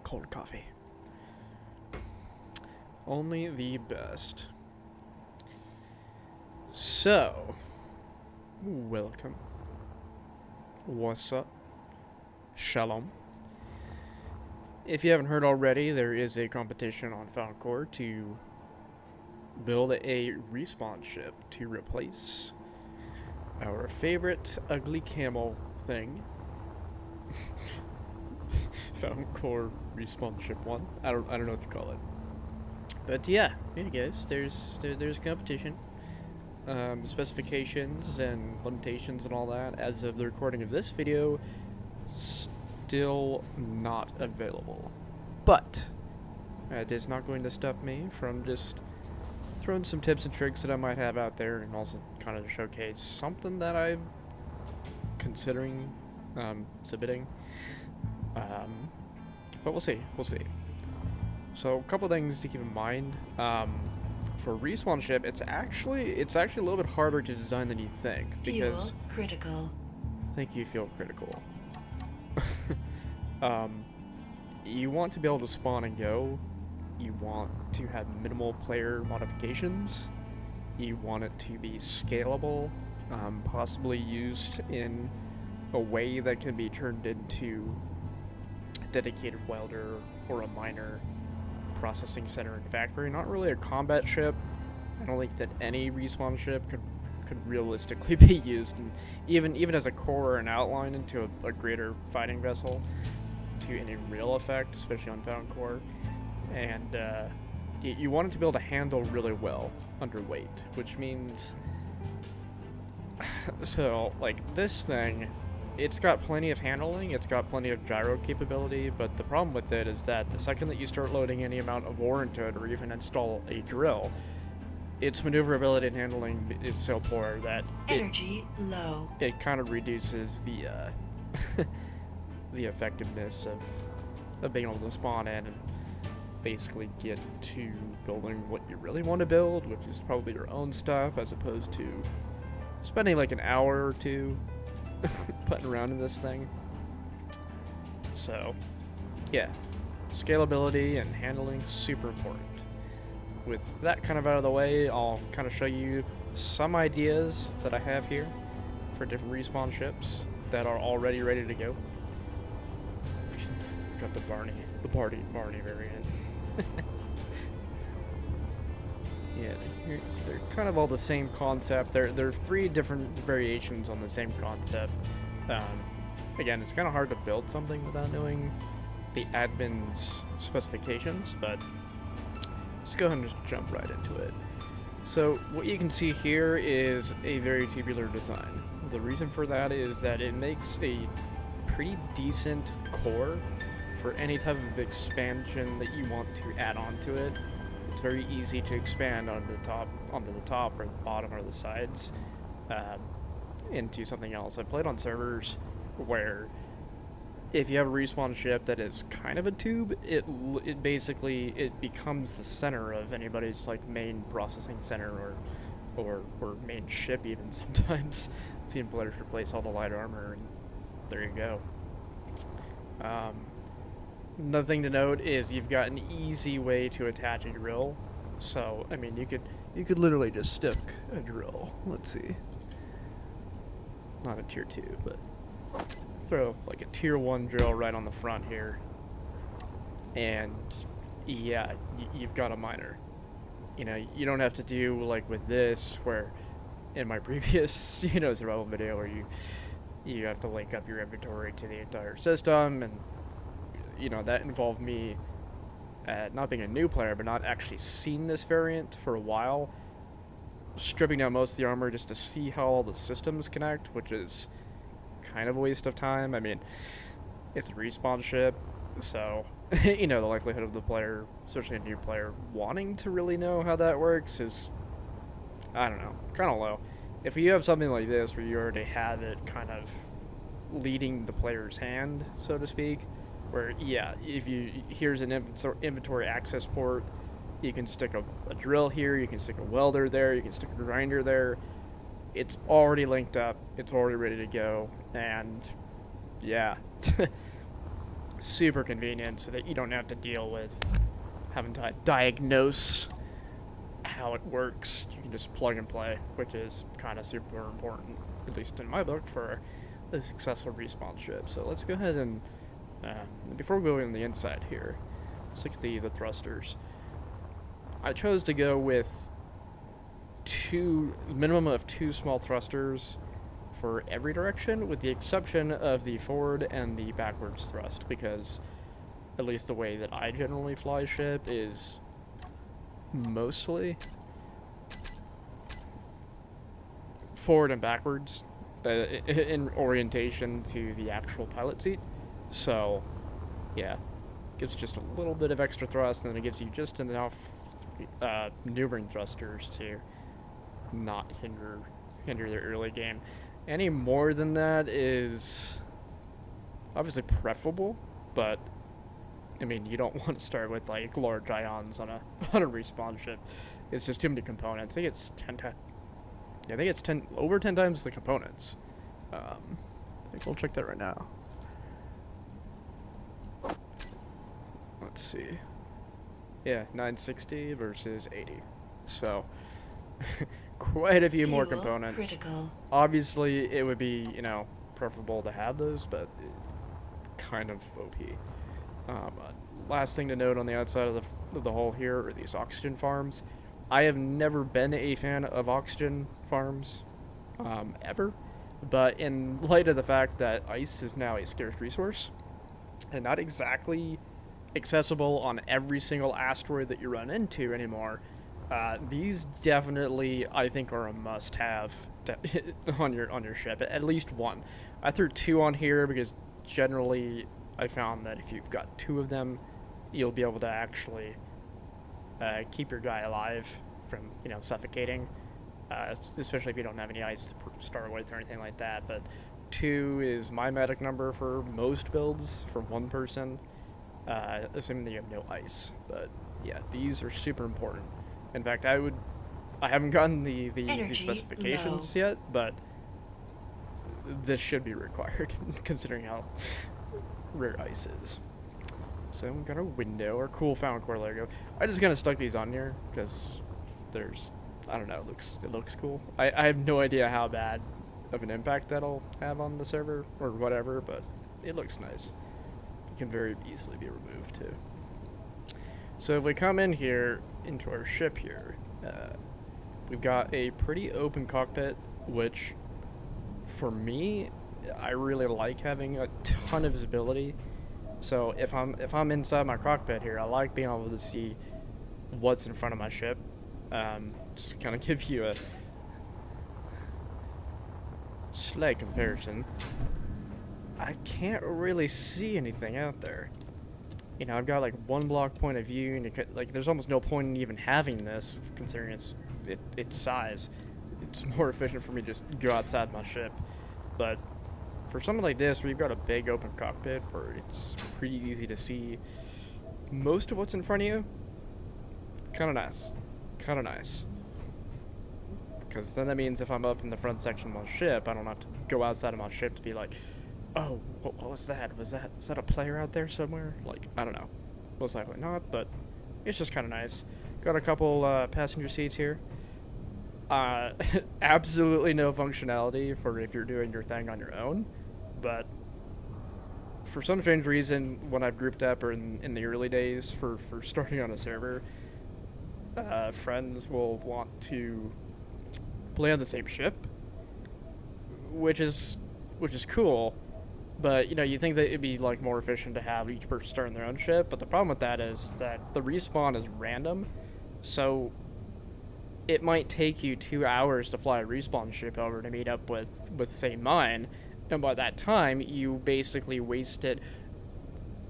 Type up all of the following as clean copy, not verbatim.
Cold coffee. Only the best. So, welcome. What's up? Shalom. If you haven't heard already, there is a competition on Foutaincore to build a respawn ship to replace our favorite ugly camel thing. Foutaincore respawn ship 1. I don't know what to call it. But yeah, guys, there's a competition. Specifications and limitations and all that, as of the recording of this video, still not available. But it is not going to stop me from just throwing some tips and tricks that I might have out there, and also kind of showcase something that I'm considering submitting. But we'll see. So a couple things to keep in mind. For respawn ship, it's actually a little bit harder to design than you think, because fuel critical. Thank you, fuel critical. You want to be able to spawn and go. You want to have minimal player modifications. You want it to be scalable, possibly used in a way that can be turned into a dedicated welder or a miner, processing center, and factory. Not really a combat ship. I don't think that any respawn ship could realistically be used, and even as a core and outline into a greater fighting vessel to any real effect, especially on Foutaincore. And you want it to be able to handle really well under weight, which means so like this thing, it's got plenty of handling, it's got plenty of gyro capability, but the problem with it is that the second that you start loading any amount of ore into it, or even install a drill, its maneuverability and handling is so poor that Energy low. It kind of reduces the the effectiveness of being able to spawn in and basically get to building what you really want to build, which is probably your own stuff, as opposed to spending like an hour or two putting around in this thing. So yeah, scalability and handling, super important. With that kind of out of the way, I'll kind of show you some ideas that I have here for different respawn ships that are already ready to go. Got the Barney variant. Yeah, they're kind of all the same concept. There are 3 different variations on the same concept. Again, it's kind of hard to build something without knowing the admin's specifications, but just go ahead and just jump right into it. So what you can see here is a very tubular design. The reason for that is that it makes a pretty decent core for any type of expansion that you want to add on to it. It's very easy to expand onto the top or the bottom or the sides into something else. I played on servers where if you have a respawn ship that is kind of a tube, it basically becomes the center of anybody's like main processing center or main ship even sometimes. I've seen players replace all the light armor, and there you go. Another thing to note is you've got an easy way to attach a drill. So I mean, you could literally just stick a drill. Let's see, not a tier 2, but throw like a tier 1 drill right on the front here, and yeah, you've got a miner. You know, you don't have to do like with this, where in my previous survival video where you have to link up your inventory to the entire system, and that involved me not being a new player, but not actually seen this variant for a while, stripping down most of the armor just to see how all the systems connect, which is kind of a waste of time. I mean, it's a respawn ship, so the likelihood of the player, especially a new player, wanting to really know how that works is, I don't know, kind of low. If you have something like this where you already have it kind of leading the player's hand, so to speak, where here's an inventory access port, you can stick a drill here, you can stick a welder there, you can stick a grinder there. It's already linked up, it's already ready to go, and yeah, super convenient so that you don't have to deal with having to diagnose how it works. You can just plug and play, which is kind of super important, at least in my book, for a successful respawn ship. So let's go ahead and, before we go in the inside here, let's look at the thrusters. I chose to go with minimum of two small thrusters for every direction, with the exception of the forward and the backwards thrust, because at least the way that I generally fly ship is mostly forward and backwards in orientation to the actual pilot seat. So yeah, gives just a little bit of extra thrust, and then it gives you just enough maneuvering thrusters to not hinder the early game. Any more than that is obviously preferable, but I mean, you don't want to start with like large ions on a respawn ship. It's just too many components. I think it's 10 over 10 times the components. I think we'll check that right now. Let's see. Yeah, 960 versus 80. So quite a few more Fuel components. critical. Obviously, it would be, preferable to have those, but kind of OP. Last thing to note on the outside of the hull here are these oxygen farms. I have never been a fan of oxygen farms, ever, but in light of the fact that ice is now a scarce resource, and not exactly accessible on every single asteroid that you run into anymore, these definitely, I think, are a must-have on your ship. At least one. I threw two on here because generally I found that if you've got two of them, you'll be able to actually keep your guy alive from suffocating, especially if you don't have any ice to start with or anything like that. But two is my magic number for most builds for one person, assuming that you have no ice. But yeah, these are super important. In fact, I haven't gotten the specifications yet, but this should be required considering how rare ice is. So we've got our window, our cool Foutaincore logo. I just kind of stuck these on here because I don't know, it looks cool. I have no idea how bad of an impact that'll have on the server or whatever, but it looks nice. It can very easily be removed too. So if we come in here into our ship here, we've got a pretty open cockpit, which for me, I really like having a ton of visibility. So if I'm inside my cockpit here, I like being able to see what's in front of my ship. Just to kind of give you a slight comparison. I can't really see anything out there. I've got like one block point of view, and there's almost no point in even having this, considering its size. It's more efficient for me to just go outside my ship. But for something like this, where you've got a big open cockpit where it's pretty easy to see most of what's in front of you, kind of nice. Because then that means if I'm up in the front section of my ship, I don't have to go outside of my ship to be like, oh, what was that? Was that a player out there somewhere? Like, I don't know. Most likely not, but it's just kind of nice. Got a couple passenger seats here. Absolutely no functionality for if you're doing your thing on your own, but for some strange reason, when I've grouped up or in the early days for starting on a server, friends will want to play on the same ship, which is cool. But you think that it'd be like more efficient to have each person start on their own ship, but the problem with that is that the respawn is random, so it might take you 2 hours to fly a respawn ship over to meet up with say mine, and by that time you basically wasted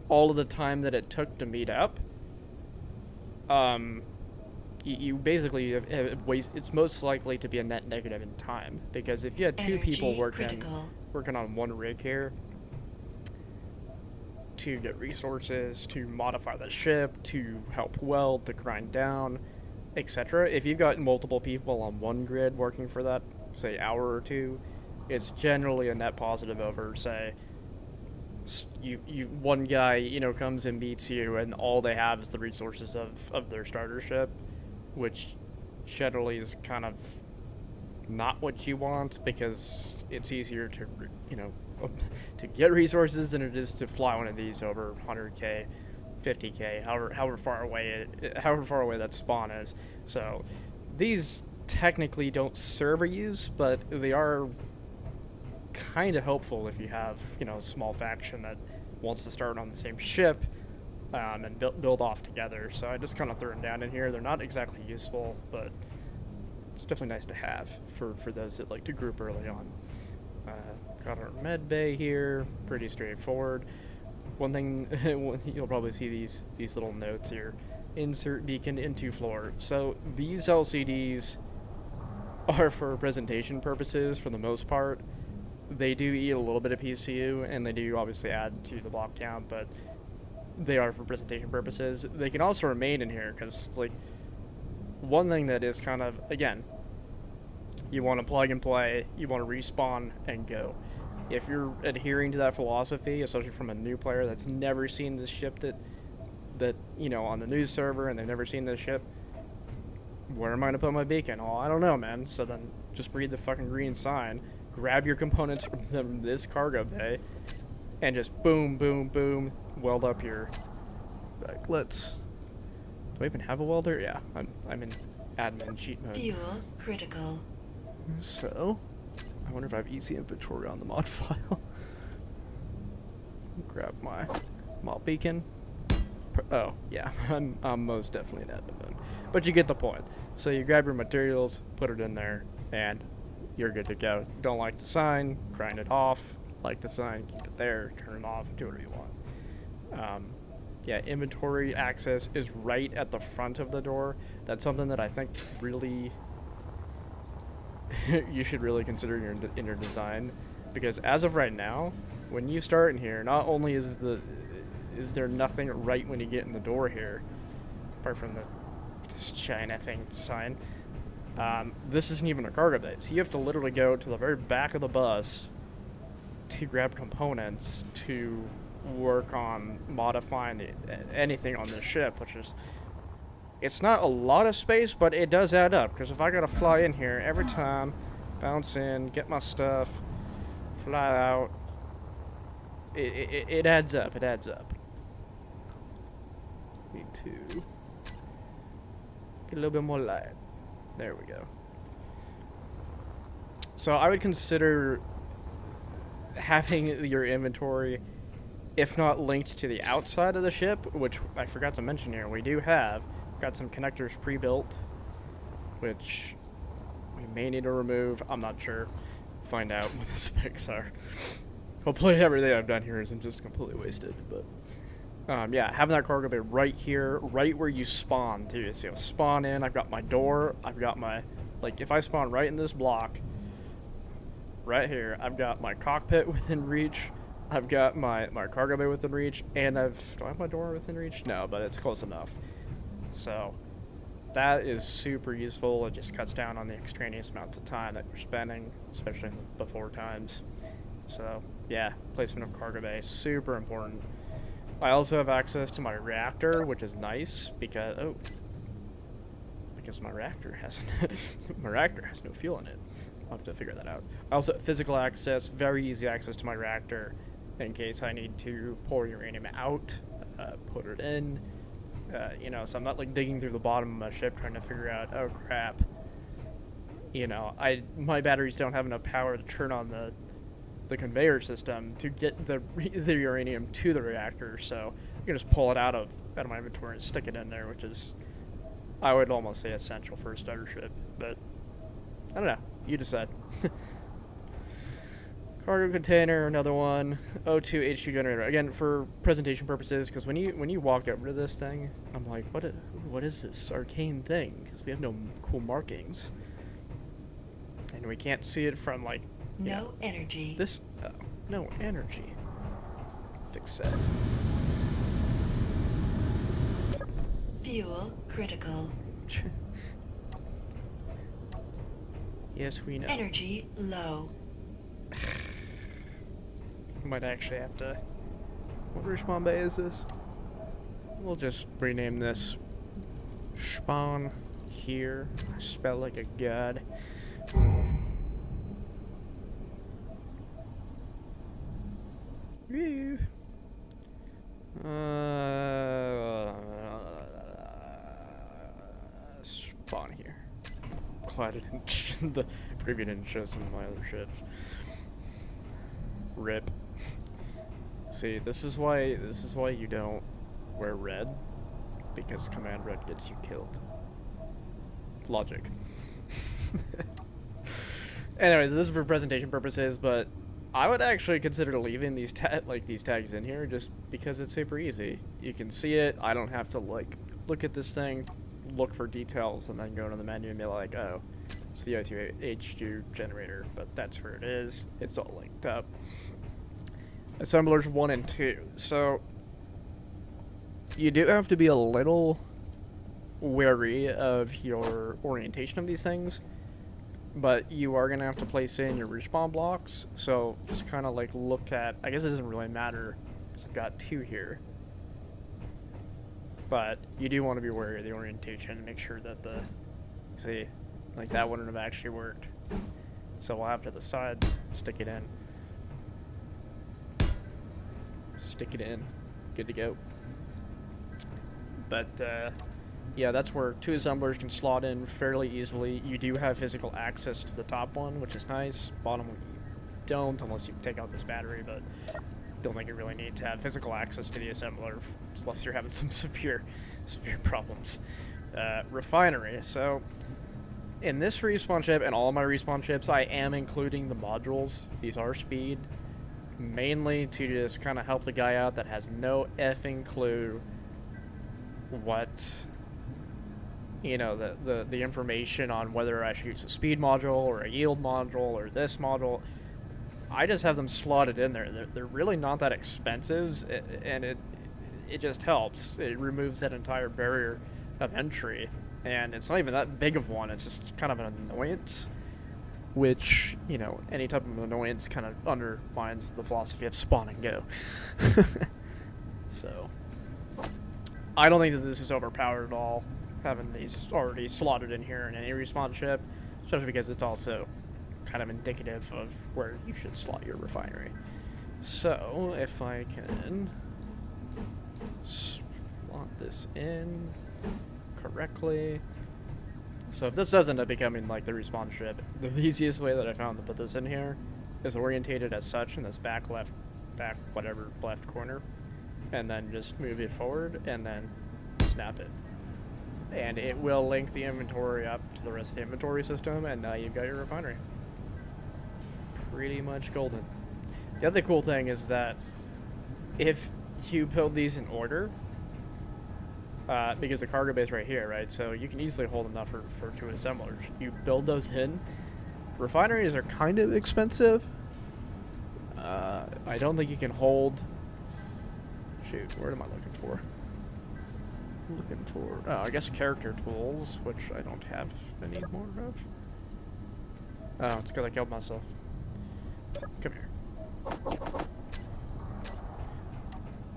all of the time that it took to meet up. You basically have it's most likely to be a net negative in time, because if you had two people working on one rig here to get resources, to modify the ship, to help weld, to grind down, etc. If you've got multiple people on one grid working for that, say, hour or two, it's generally a net positive over, say, One guy, you know, comes and beats you, and all they have is the resources of their starter ship, which generally is kind of not what you want, because it's easier to, you know, to get resources than it is to fly one of these over 100k, 50k, however far away that spawn is. So these technically don't serve a use, but they are kind of helpful if you have, you know, a small faction that wants to start on the same ship and build off together. So I just kind of threw them down in here. They're not exactly useful, but it's definitely nice to have for those that like to group early on. Got our med bay here, pretty straightforward. One thing, you'll probably see these little notes here. Insert beacon into floor. So these LCDs are for presentation purposes for the most part. They do eat a little bit of PCU, and they do obviously add to the block count, but they are for presentation purposes. They can also remain in here, because, like, one thing that is kind of, again, you want to plug and play, you want to respawn and go. If you're adhering to that philosophy, especially from a new player that's never seen this ship that you know, on the news server, and they've never seen this ship, where am I going to put my beacon? Oh, I don't know, man. So then just read the fucking green sign, grab your components from this cargo bay, and just boom, boom, boom, weld up your... Like, let's... Do I even have a welder? Yeah, I'm in admin cheat mode. Fuel critical. So, I wonder if I have easy inventory on the mod file. Grab my mod beacon. Oh, yeah, I'm most definitely in admin mode. But you get the point. So you grab your materials, put it in there, and you're good to go. Don't like the sign, grind it off. Like the sign, keep it there, turn it off, do whatever you want. Yeah, inventory access is right at the front of the door. That's something that I think really you should really consider in your design, because as of right now, when you start in here, not only is there nothing right when you get in the door here, apart from this China thing sign. This isn't even a cargo bay, so you have to literally go to the very back of the bus to grab components to work on modifying anything on the ship, which is, it's not a lot of space, but it does add up, because if I gotta fly in here every time, bounce in, get my stuff, fly out, it adds up, Need to get a little bit more light. There we go. So I would consider having your inventory, if not linked to the outside of the ship, which I forgot to mention here, we do have. Got some connectors pre-built, which we may need to remove. I'm not sure. Find out what the specs are. Hopefully everything I've done here isn't just completely wasted, but yeah, having that cargo bay right here, right where you spawn too. So spawn in, I've got my door, I've got my, like, if I spawn right in this block, right here, I've got my cockpit within reach, I've got my cargo bay within reach, and do I have my door within reach? No, but it's close enough. So that is super useful. It just cuts down on the extraneous amounts of time that you're spending, especially in the before times. So yeah, placement of cargo bay, super important. I also have access to my reactor, which is nice because my reactor has no fuel in it. I'll have to figure that out. I also have physical access, very easy access to my reactor in case I need to pour uranium out, put it in. You know, so I'm not like digging through the bottom of my ship trying to figure out, oh crap, you know, my batteries don't have enough power to turn on the conveyor system to get the uranium to the reactor, so you can just pull it out of my inventory and stick it in there, which is, I would almost say, essential for a starter ship, but I don't know, you decide. Cargo container, another one. O2 H2 generator, again for presentation purposes, because when you walk over to this thing, I'm like, what is this arcane thing? Because we have no cool markings, and we can't see it from, like, no energy. This, no energy. Fix that. Fuel critical. Yes, we know. Energy low. Might actually have to What respawn bay is this? We'll just rename this spawn here. Spell like a god. Woo. Spawn here. Glad the preview didn't show some of my other ships. Rip. See, this is why you don't wear red, because command red gets you killed. Logic. Anyways, this is for presentation purposes, but I would actually consider leaving these tags in here just because it's super easy. You can see it. I don't have to like look at this thing, look for details, and then go into the menu and be like, oh, it's the O2H2 generator, but that's where it is. It's all linked up. Assemblers 1 and 2. So you do have to be a little wary of your orientation of these things, but you are going to have to place in your respawn blocks. So just kind of like look at, I guess it doesn't really matter because I've got 2 here, but you do want to be wary of the orientation and make sure that the, see, like that wouldn't have actually worked. So we'll have to the sides, stick it in. Stick it in, good to go. But yeah, that's where 2 assemblers can slot in fairly easily. You do have physical access to the top one, which is nice. Bottom one you don't, unless you take out this battery, but don't think you really need to have physical access to the assembler unless you're having some severe problems. Refinery. So in this respawn ship and all of my respawn ships, I am including the modules. These are speed, mainly to just kind of help the guy out that has no effing clue what, you know, the information on whether I should use a speed module or a yield module or this module. I just have them slotted in there. They're really not that expensive, and it just helps. It removes that entire barrier of entry, and it's not even that big of one. It's just kind of an annoyance, which, you know, any type of annoyance kind of undermines the philosophy of spawn and go. So I don't think that this is overpowered at all, having these already slotted in here in any respawn ship, especially because it's also kind of indicative of where you should slot your refinery. So if I can slot this in correctly. So if this does end up becoming like the respawn ship, the easiest way that I found to put this in here is orientated as such in this back whatever left corner, and then just move it forward and then snap it. And it will link the inventory up to the rest of the inventory system, and now you've got your refinery. Pretty much golden. The other cool thing is that if you build these in order, because the cargo bay is right here, right? So you can easily hold enough for 2 assemblers. You build those in. Refineries are kind of expensive. I don't think you can hold... Shoot, what am I looking for? I guess character tools, which I don't have any more of. Oh, it's because I killed myself. Come here.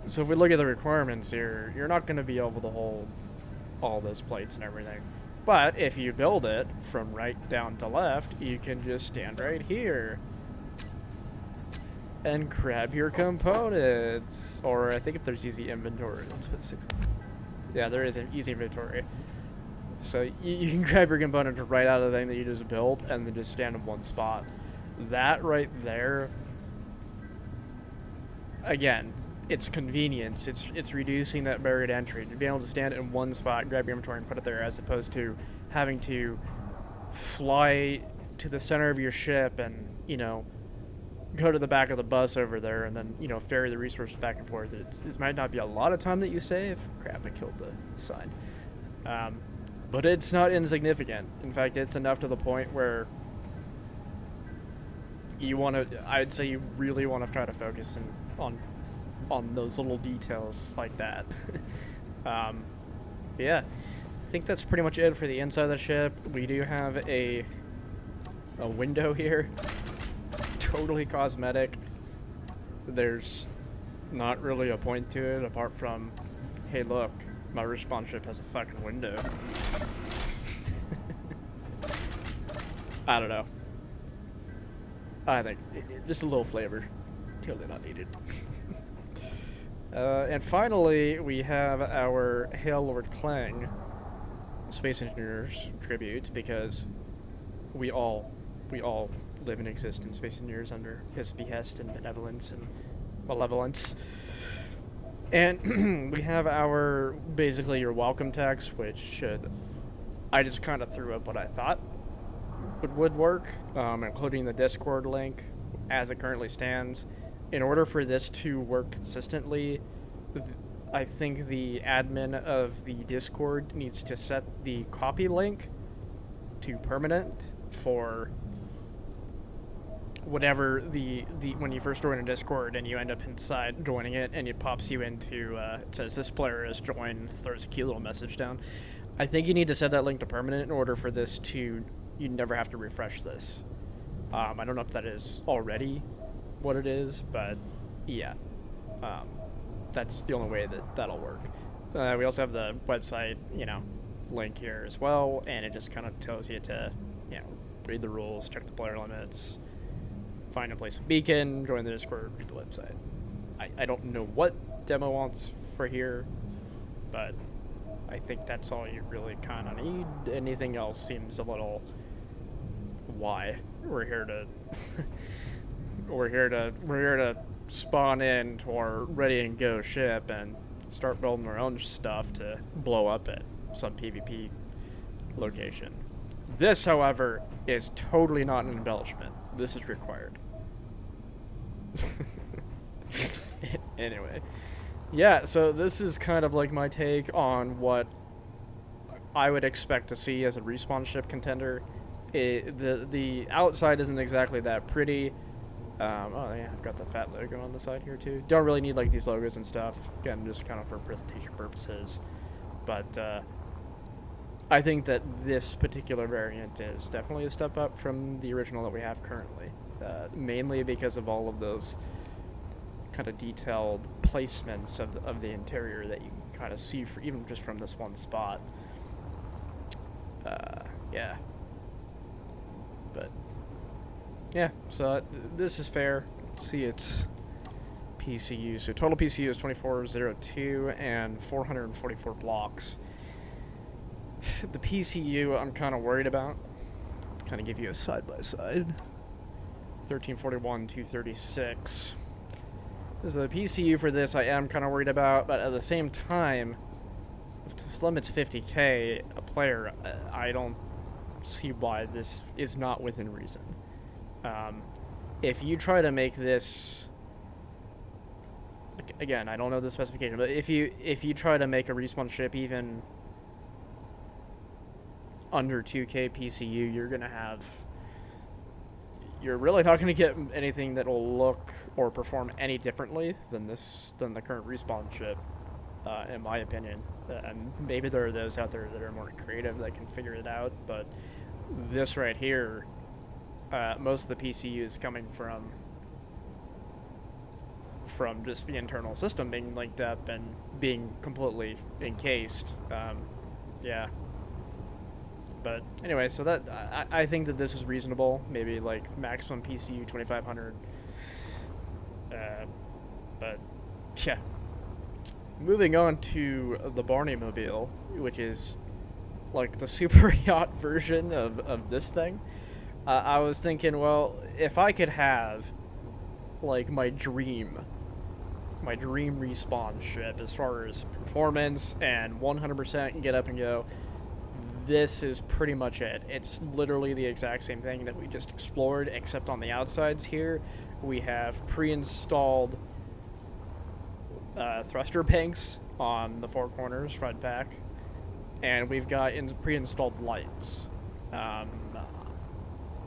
So if we look at the requirements here, you're not going to be able to hold all those plates and everything. But if you build it from right down to left, you can just stand right here and grab your components. Or I think if there's easy inventory, let's put 6. Yeah, there is an easy inventory. So you can grab your components right out of the thing that you just built and then just stand in one spot. That right there, again, it's convenience. It's reducing that barrier to entry. To be able to stand in one spot, grab your inventory, and put it there, as opposed to having to fly to the center of your ship and, you know, go to the back of the bus over there and then, you know, ferry the resources back and forth. It might not be a lot of time that you save. Crap, I killed the sign. But it's not insignificant. In fact, it's enough to the point where you want to, I'd say you really want to try to focus on those little details like that. Yeah, I think that's pretty much it for the inside of the ship. We do have a window here, totally cosmetic. There's not really a point to it apart from, hey look, my respawn ship has a fucking window. I don't know. I think just a little flavor. Totally not needed. And finally, we have our Hail Lord Clang Space Engineers tribute, because we all live and exist in Space Engineers under his behest and benevolence and malevolence. And we have our, basically your welcome text, which should, I just kind of threw up what I thought would work, including the Discord link as it currently stands. In order for this to work consistently, I think the admin of the Discord needs to set the copy link to permanent for whatever the when you first join a Discord and you end up inside joining it and it pops you into it says this player has joined, throws a cute little message down. I think you need to set that link to permanent in order for this to, you never have to refresh this. I don't know if that is already what it is, but yeah, that's the only way that that'll work. We also have the website, link here as well, and it just kind of tells you to, read the rules, check the player limits, find a place with beacon, join the Discord, read the website. I don't know what demo wants for here, but I think that's all you really kind of need. Anything else seems a little, why? We're here to we're here to spawn into our ready and go ship and start building our own stuff to blow up at some PvP location. This, however, is totally not an embellishment. This is required. Anyway, yeah, so this is kind of like my take on what I would expect to see as a respawn ship contender. The outside isn't exactly that pretty. Oh yeah, I've got the fat logo on the side here too. Don't really need like these logos and stuff. Again, just kind of for presentation purposes. But I think that this particular variant is definitely a step up from the original that we have currently. Mainly because of all of those kind of detailed placements of the interior that you can kind of see for even just from this one spot. Yeah. But yeah, so this is fair. See, it's PCU. So total PCU is 2402 and 444 blocks. The PCU I'm kind of worried about. Kind of give you a side-by-side. 1341, 236. So the PCU for this I am kind of worried about, but at the same time, if this limit's 50k a player, I don't see why this is not within reason. If you try to make this, again, I don't know the specification, but if you try to make a respawn ship even under 2k PCU, you're really not going to get anything that will look or perform any differently than the current respawn ship, in my opinion. And maybe there are those out there that are more creative that can figure it out, but this right here, most of the PCU is coming from just the internal system being linked up and being completely encased. Yeah. But anyway, so that I think that this is reasonable. Maybe like maximum PCU 2500. But yeah. Moving on to the Barney Mobile, which is like the super yacht version of this thing. I was thinking, well, if I could have like my dream respawn ship as far as performance and 100% get up and go, this is pretty much it. It's literally the exact same thing that we just explored, except on the outsides here we have pre-installed thruster banks on the four corners front back, and we've got pre-installed lights.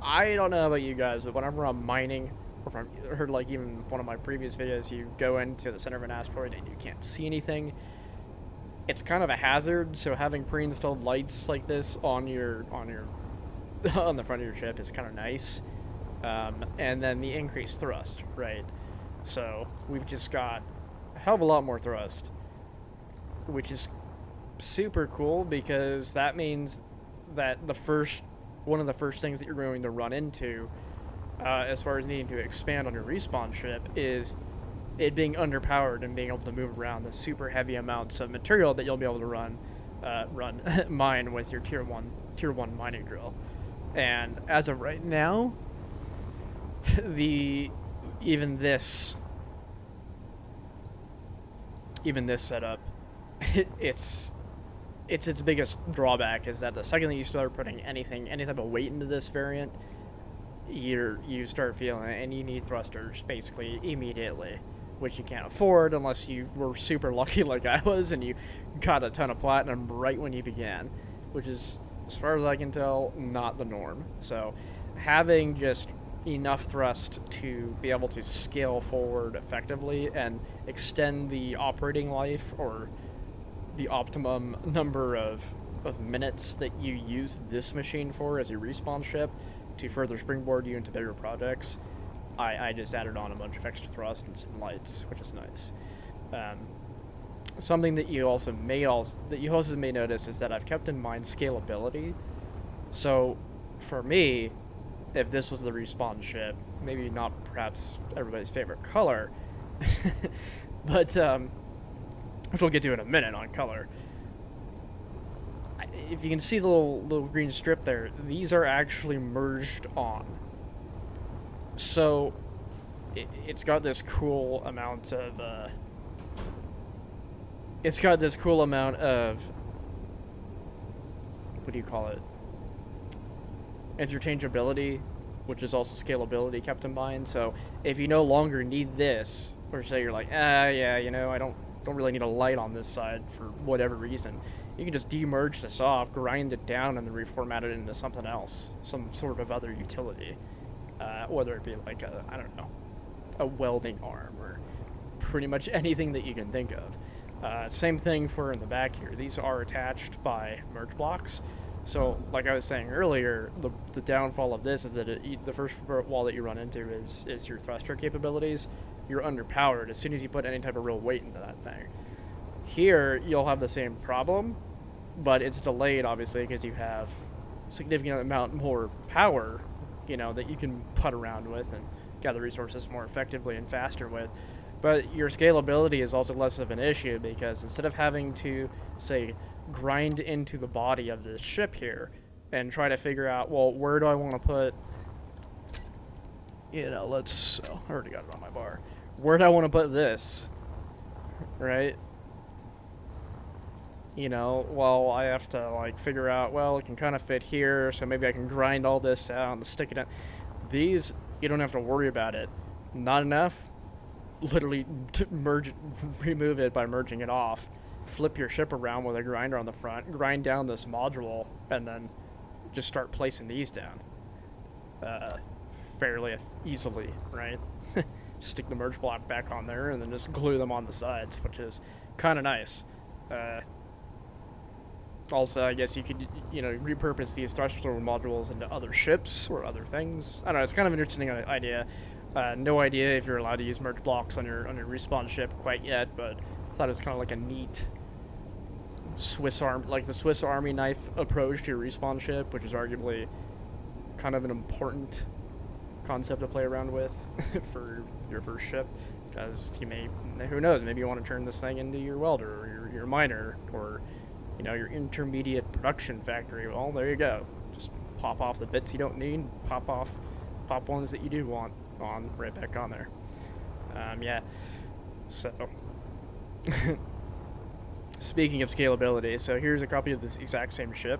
I don't know about you guys, but whenever I'm mining, or if I heard like even one of my previous videos, you go into the center of an asteroid and you can't see anything. It's kind of a hazard, so having pre-installed lights like this on your on the front of your ship is kind of nice. And then the increased thrust, right? So we've just got a hell of a lot more thrust, which is super cool because that means that one of the first things that you're going to run into, as far as needing to expand on your respawn ship, is it being underpowered and being able to move around the super heavy amounts of material that you'll be able to mine with your tier one mining drill. And as of right now, even this setup, its biggest drawback is that the second that you start putting any type of weight into this variant, you start feeling it, and you need thrusters basically immediately, which you can't afford unless you were super lucky like I was and you got a ton of platinum right when you began, which is, as far as I can tell, not the norm. So having just enough thrust to be able to scale forward effectively and extend the operating life, or the optimum number of minutes that you use this machine for as a respawn ship to further springboard you into bigger projects, I just added on a bunch of extra thrust and some lights, which is nice. Something that you also may notice is that I've kept in mind scalability. So for me, if this was the respawn ship, maybe not perhaps everybody's favorite color, but which we'll get to in a minute on color. If you can see the little green strip there, these are actually merged on. So it's got this cool amount of what do you call it? Interchangeability, which is also scalability kept in mind. So if you no longer need this, or say you're like, yeah, you know, I don't really need a light on this side for whatever reason, you can just demerge this off, grind it down, and then reformat it into something else, some sort of other utility, whether it be like a welding arm or pretty much anything that you can think of. Same thing for in the back here. These are attached by merge blocks. So, like I was saying earlier, the downfall of this is that the first wall that you run into is your thruster capabilities. You're underpowered as soon as you put any type of real weight into that thing. Here, you'll have the same problem, but it's delayed, obviously, because you have significant amount more power, you know, that you can putt around with and gather resources more effectively and faster with. But your scalability is also less of an issue, because instead of having to, say, grind into the body of this ship here and try to figure out, well, where do I want to put, you know, I already got it on my bar. Where do I want to put this, right? You know, well, I have to, like, figure out, well, it can kind of fit here, so maybe I can grind all this out and stick it in. These, you don't have to worry about it. Not enough? Literally remove it by merging it off. Flip your ship around with a grinder on the front, grind down this module, and then just start placing these down fairly easily, right? Stick the merge block back on there and then just glue them on the sides, which is kind of nice. Also, I guess you could, you know, repurpose these thruster modules into other ships or other things. I don't know, it's kind of an interesting idea. No idea if you're allowed to use merge blocks on your respawn ship quite yet, but I thought it was kind of like a neat the Swiss Army knife approach to your respawn ship, which is arguably kind of an important concept to play around with for your first ship, because who knows, maybe you want to turn this thing into your welder or your miner, or, you know, your intermediate production factory. Well, there you go. Just pop off the bits you don't need, pop ones that you do want on right back on there. Yeah. So, speaking of scalability, so here's a copy of this exact same ship.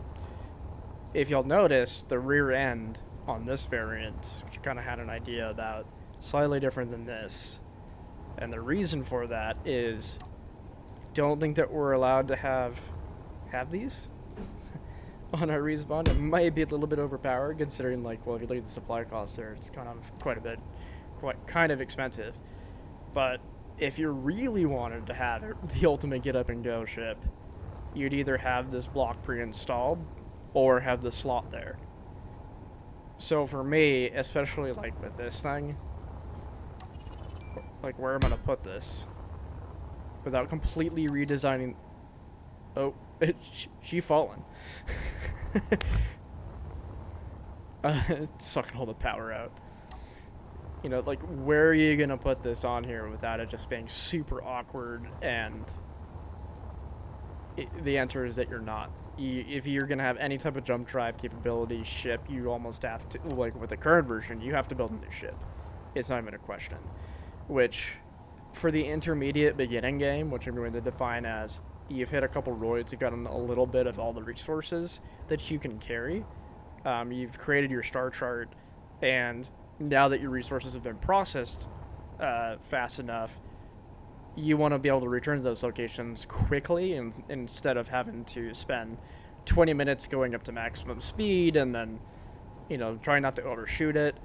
If you'll notice, the rear end on this variant, which you kind of had an idea about, slightly different than this. And the reason for that is, I don't think that we're allowed to have these on our respawn. It might be a little bit overpowered, considering, like, well, if you look at the supply costs there, it's kind of expensive. But if you really wanted to have the ultimate get up and go ship, you'd either have this block pre-installed or have the slot there. So for me, especially like with this thing, like where I'm gonna put this, without completely redesigning. Oh, she fallen. Sucking all the power out. You know, like, where are you gonna put this on here without it just being super awkward? And the answer is that you're not. If you're gonna have any type of jump drive capability ship, you almost have to, like with the current version, you have to build a new ship. It's not even a question. Which, for the intermediate beginning game, which I'm going to define as you've hit a couple roids, you've gotten a little bit of all the resources that you can carry. You've created your star chart, and now that your resources have been processed fast enough, you want to be able to return to those locations quickly, and instead of having to spend 20 minutes going up to maximum speed and then, you know, try not to overshoot it.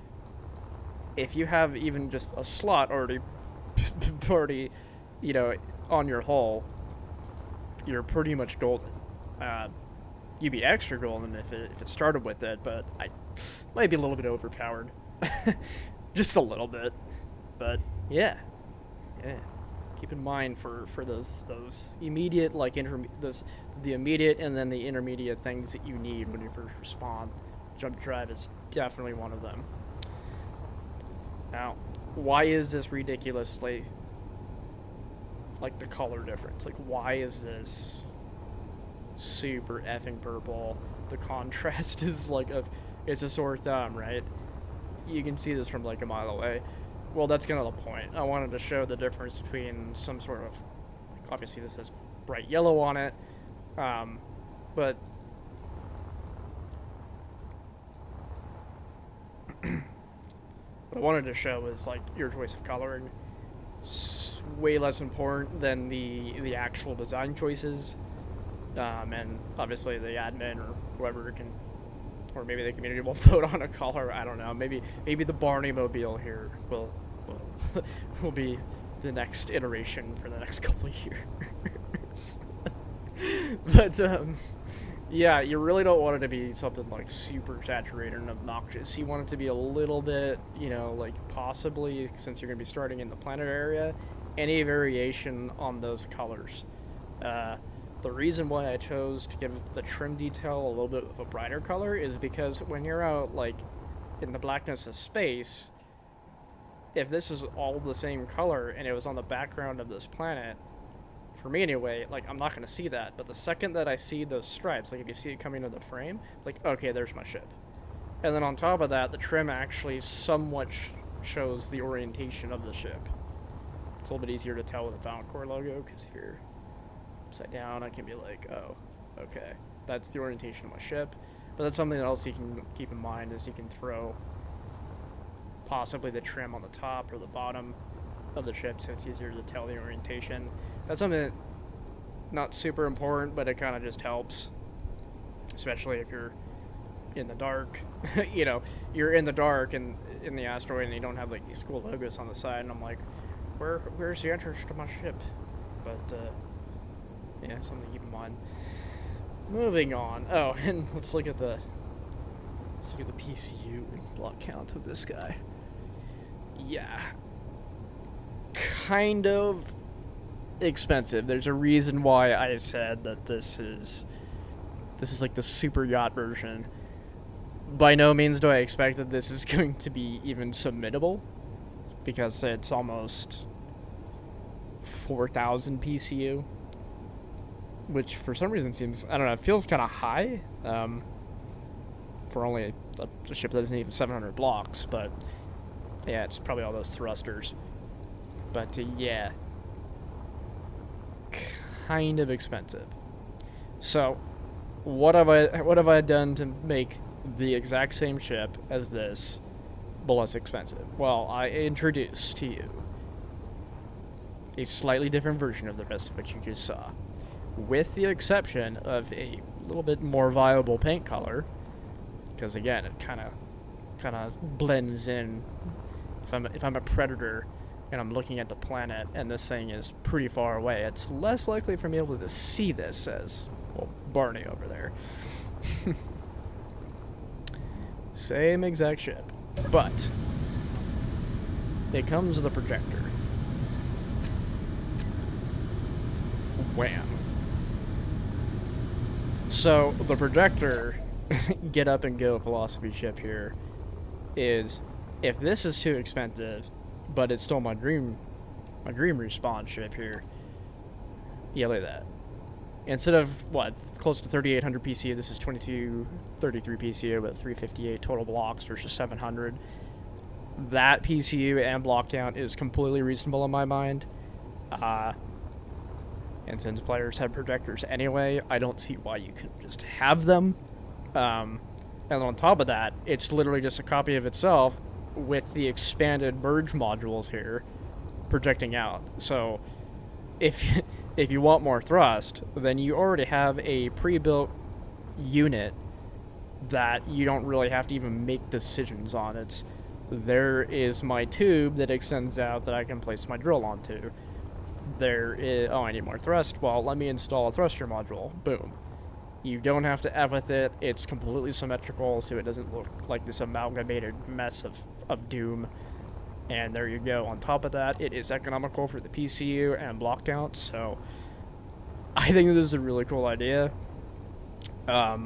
If you have even just a slot already, you know, on your hull, you're pretty much golden. You'd be extra golden if it started with it, but I might be a little bit overpowered. Just a little bit. But yeah. Keep in mind for those immediate, like, the immediate and then the intermediate things that you need when you first respawn. Jump drive is definitely one of them. Now, why is this ridiculously, like, the color difference? Like, why is this super effing purple? The contrast is like it's a sore thumb, right? You can see this from like a mile away. Well, that's kind of the point. I wanted to show the difference between some sort of, obviously this has bright yellow on it, but what I wanted to show is like your choice of coloring is way less important than the actual design choices, and obviously the admin or whoever can, or maybe the community will vote on a color. I don't know. Maybe the Barney Mobile here will be the next iteration for the next couple of years. But yeah, you really don't want it to be something like super saturated and obnoxious. You want it to be a little bit, you know, like possibly, since you're going to be starting in the planet area, any variation on those colors. The reason why I chose to give the trim detail a little bit of a brighter color is because when you're out, like, in the blackness of space, if this is all the same color and it was on the background of this planet, for me anyway, like, I'm not going to see that. But the second that I see those stripes, like if you see it coming into the frame, like, okay, there's my ship. And then on top of that, the trim actually somewhat shows the orientation of the ship. It's a little bit easier to tell with the Foutaincore logo, because if you're upside down, I can be like, oh, okay, that's the orientation of my ship. But that's something else you can keep in mind, is you can throw possibly the trim on the top or the bottom of the ship, so it's easier to tell the orientation. That's something that not super important, but it kind of just helps, especially if you're in the dark. You know, you're in the dark and in the asteroid and you don't have like these cool logos on the side, and I'm like, where's the entrance to my ship? But yeah, something to keep in mind. Moving on. Oh, and let's look at the PCU block count of this guy. Yeah, kind of expensive. There's a reason why I said that this is like the super yacht version. By no means do I expect that this is going to be even submittable, because it's almost 4,000 PCU, which for some reason seems, I don't know, it feels kind of high for only a ship that isn't even 700 blocks. But yeah, it's probably all those thrusters. But yeah, kind of expensive. So what have I done to make the exact same ship as this but less expensive? Well, I introduced to you a slightly different version of the rest of what you just saw, with the exception of a little bit more viable paint color, because again, it kind of blends in. If I'm a predator and I'm looking at the planet and this thing is pretty far away, it's less likely for me able to see this as, well, Barney over there. Same exact ship, but it comes with a projector. wham. So the projector get up and go philosophy ship here is, if this is too expensive, but it's still my dream respawn ship here. Yeah, look at that. Instead of what, close to 3,800 PCU, this is 2233 PCU, but 358 total blocks versus 700. That PCU and block count is completely reasonable in my mind. And since players have projectors anyway, I don't see why you couldn't just have them. And on top of that, it's literally just a copy of itself with the expanded merge modules here projecting out. So if you want more thrust, then you already have a pre-built unit that you don't really have to even make decisions on. There is my tube that extends out that I can place my drill onto. There is, oh, I need more thrust. Well, let me install a thruster module. Boom. You don't have to F with it. It's completely symmetrical, so it doesn't look like this amalgamated mess of doom. And there you go. On top of that, it is economical for the PCU and block count, so I think this is a really cool idea. I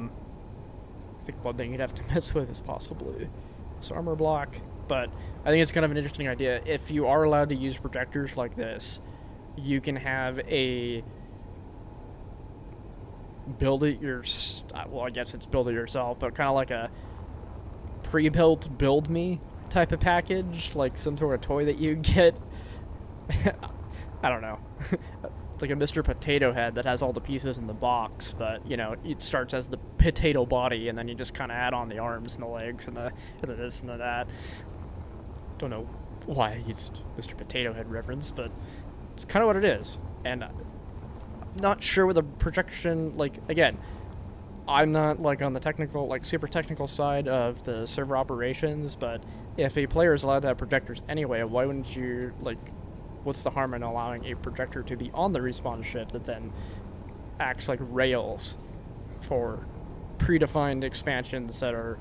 think one thing you'd have to mess with is possibly this armor block, but I think it's kind of an interesting idea. If you are allowed to use projectors like this, you can have a build it well, I guess it's build it yourself, but kind of like a pre-built build me type of package, like some sort of toy that you get. I don't know. It's like a Mr. Potato Head that has all the pieces in the box, but you know, it starts as the potato body, and then you just kind of add on the arms and the legs and the this and the that. Don't know why I used Mr. Potato Head reference, but it's kind of what it is. And I'm not sure with the projection, like, again, I'm not like on the technical, like super technical side of the server operations, but if a player is allowed to have projectors anyway, why wouldn't you, like, what's the harm in allowing a projector to be on the respawn ship that then acts like rails for predefined expansions that are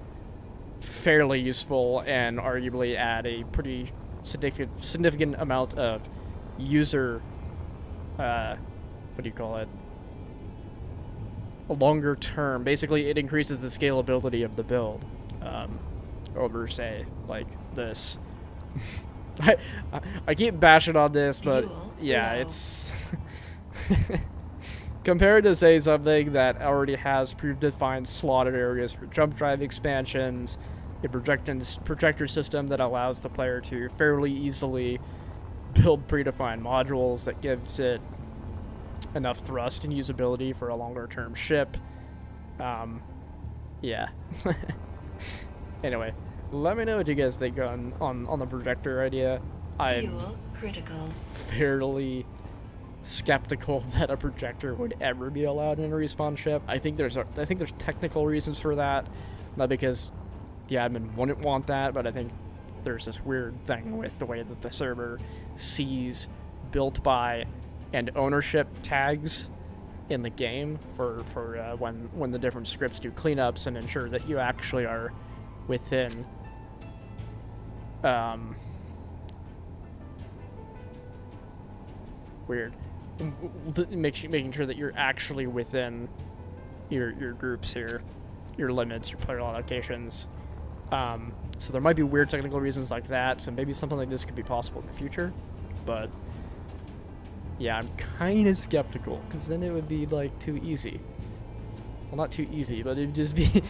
fairly useful and arguably add a pretty significant amount of user, what do you call it? A longer term. Basically, it increases the scalability of the build over, say, like this. I keep bashing on this, but yeah, it's compared to, say, something that already has predefined slotted areas for jump drive expansions, a projector system that allows the player to fairly easily build predefined modules that gives it enough thrust and usability for a longer term ship. Yeah. Anyway, let me know what you guys think on the projector idea. I'm fairly skeptical that a projector would ever be allowed in a respawn ship. I think there's technical reasons for that, not because the admin wouldn't want that, but I think there's this weird thing with the way that the server sees built by and ownership tags in the game for when the different scripts do cleanups and ensure that you actually are within making sure that you're actually within your groups here, your limits, your player allocations. So there might be weird technical reasons like that, so maybe something like this could be possible in the future, but yeah, I'm kind of skeptical, because then it would be, like, too easy. Well, not too easy, but it'd just be...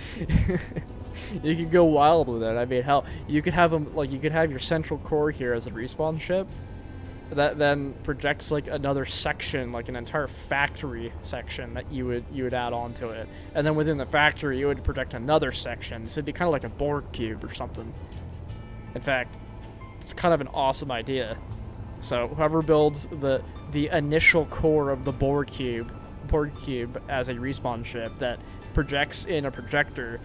You could go wild with it. I mean, hell, you could have them, like, you could have your central core here as a respawn ship that then projects, like, another section, like an entire factory section that you would add onto it. And then within the factory, you would project another section, so it'd be kind of like a Borg cube or something. In fact, it's kind of an awesome idea. So whoever builds the initial core of the Borg cube as a respawn ship that projects in a projector,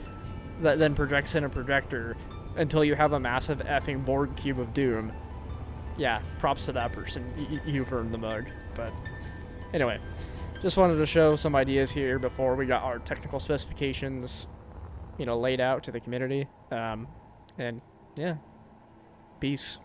that then projects in a projector until you have a massive effing Borg cube of doom. Yeah, props to that person. You've earned the mug. But anyway, just wanted to show some ideas here before we got our technical specifications, laid out to the community. And yeah, peace.